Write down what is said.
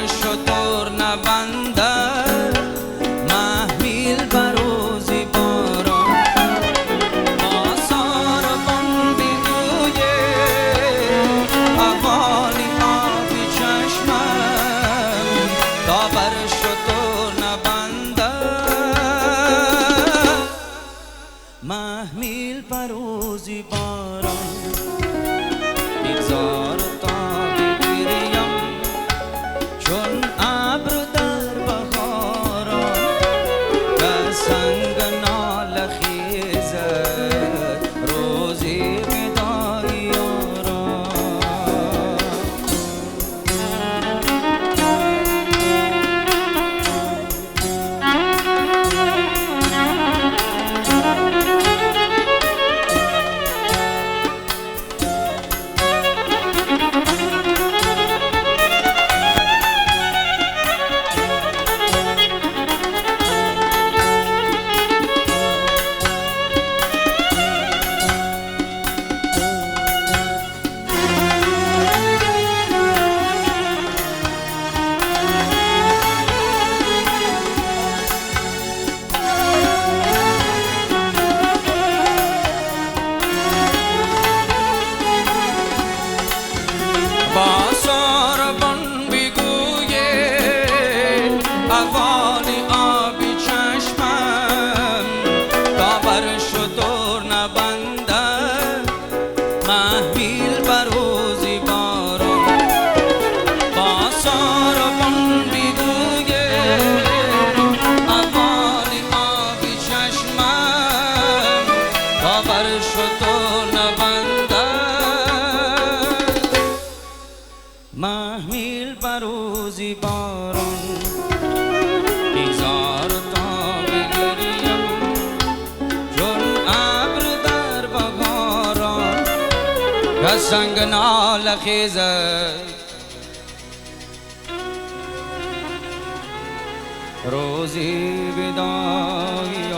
شتر نبندد محمیل بر روزی باران آثار بان بیدوی احوالی آبی چشمم تا بر شتر نبندد محمیل بر روزی باران بگذار تا بگیریم چون ابر در بهاران که سنگ ناله خیزد روزی وداعی یاران احوالی آبی چشمم تا بر شتر نبندد محمیل بر روزی باران با ساربان بیگوید احوالی آبی چشمم تا بر شتر نبندد محمیل بر روزی باران بگذار تا بگریم چون ابر در بهاران که سنگ ناله خیزد روزی وداعی